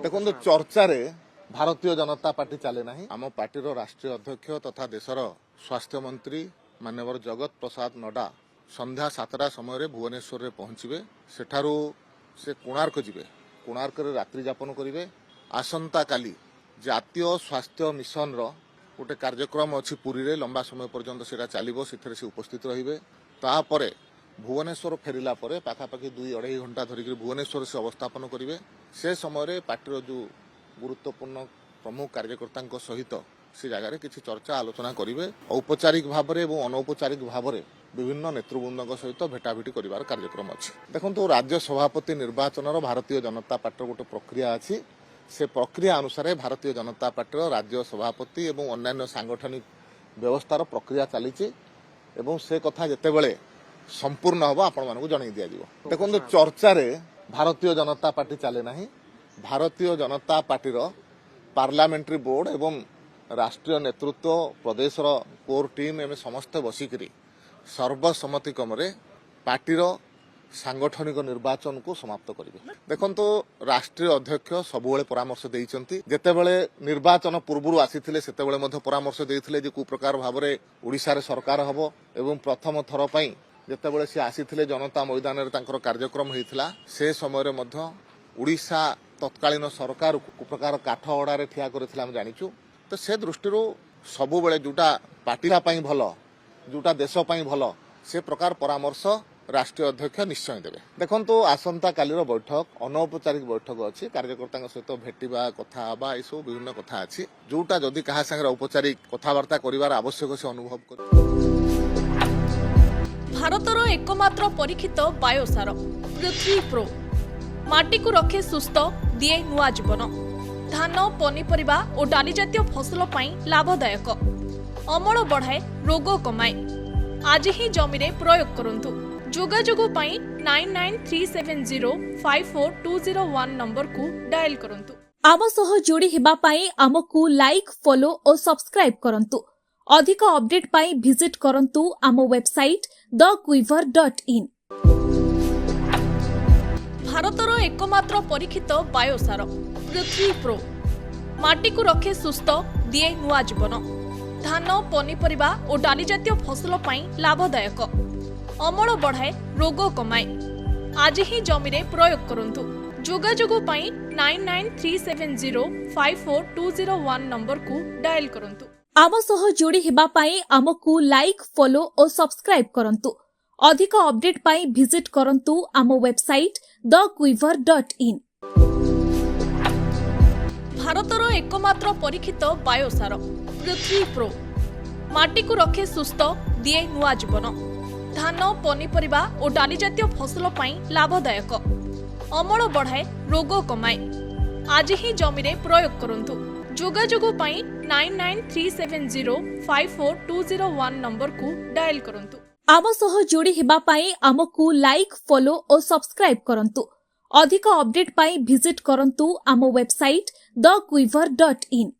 देखो चर्चा भारतीय जनता पार्टी चले ना आम पार्टी राष्ट्रीय अध्यक्ष तथा देशर स्वास्थ्य मंत्री माननीय जगत प्रसाद नड्डा संध्या 7टा समय भुवनेश्वर में पहुंचे सेठारू से कोणार्क जीवे कोणार्क रात्रि यापन करेंगे आसंता काली जातीय स्वास्थ्य मिशन गोटे कार्यक्रम अच्छी पुरी रे लंबा समय पर्यंत से चलो से उपस्थित रे तापर भुवनेश्वर फेरिला पाखापाखि 2-2.5 घंटा धरिक भुवनेश्वर से अवस्थापन करेंगे से समय पार्टी जो गुरुत्वपूर्ण प्रमुख कार्यकर्ता सहित से जगह किसी चर्चा आलोचना करेंगे औपचारिक भाव में और अनौपचारिक भाव में विभिन्न नेतृवृंद सहित भेटाभेटी कर कार्यक्रम अच्छी देखो राज्य सभापति निर्वाचन भारतीय जनता पार्टी गोटे प्रक्रिया अच्छी से प्रक्रिया अनुसार भारतीय जनता पार्टी राज्य सभापति और अन्य सांगठनिक व्यवस्थार प्रक्रिया चली से कथा जितेबले संपूर्ण हम आपण मानक जन दि देखो चर्चा भारतीय जनता पार्टी चले ना Bharatiya Janata party parliamentary board एवं राष्ट्रीय नेतृत्व प्रदेश कोर टीम एवं समस्त बसिक सर्वसम्मति क्रम पार्टीर सांगठनिक निर्वाचन को समाप्त करेंगे देखो राष्ट्रीय अध्यक्ष सबुबले परामर्श देते जितेबले निर्वाचन पूर्व आसी से परामर्श देते कौ प्रकार भाव में ओडिशा रे सरकार हम एवं प्रथम थर पर जितेबले सी आसी जनता मैदान में कार्यक्रम होता से समय ओडिशा तत्कालीन सरकार कौ प्रकार काठ अड़ारे ठिया करथिला हम जानिचु तो से दृष्टि सबुबले जोटा पार्टी भल जोटा देश भल से प्रकार परामर्श राष्ट्रीय अध्यक्ष निश्चय देवे देखो आसंता काली बैठक अनौपचारिक बैठक अच्छी कार्यकर्ता सहित भेटा कथा ये सब विभिन्न कथा अच्छी जोटा जदि क्या सागर औपचारिक कथबार्ता कर आवश्यक से अनुभव कर भारतर एकमात्र परीक्षित बायोसार पृथ्वी प्रो माटी को रखे सुस्थ दिए नुआ जीवन धान पनीपरिबा और डाली जातीय फसल लाभदायक अमल बढ़ाए रोग कमाए आज ही जमीरे प्रयोग करंतु जोगाजोग 9937054201 नंबर को डायल करंतु आम सह जोड़ी हेबा पाई आमको लाइक फॉलो और सब्सक्राइब करंतु अधिक अपडेट पाई विजिट करंतु आम वेबसाइट thequiver.in भारतर एकमात्र परीक्षित बायोसार पृथ्वी प्रो माटी को रखे सुस्थ दिए नुआ जीवन धान पनीपरिबा और डाली जातीय फसल लाभदायक अमल बढ़ाए रोग कमाए आज ही जमीरे प्रयोग करंतु जोगाजोग 9937054201 नंबर को डायल करंतु आम सह जोड़ी हेबा पाई आमको लाइक फॉलो और सब्सक्राइब करंतु अधिक अपडेट पाई विजिट करंतु आम वेबसाइट thequiver.in भारतर एकमात्र परीक्षित बायोसार पृथ्वी प्रो माटी को रखे सुस्थ दिए नुआ जीवन धान पनीपरिबा और डाली जातीय फसल लाभदायक अमल बढ़ाए रोग कमाए आज ही जमीरे प्रयोग करंतु जोगाजोग 9937054201 नंबर को डायल करंतु आम सह जोड़ी हेबा पाई आमको लाइक फॉलो और सब्सक्राइब करंतु अधिक अपडेट पाई विजिट करंतु आम वेबसाइट thequiver.in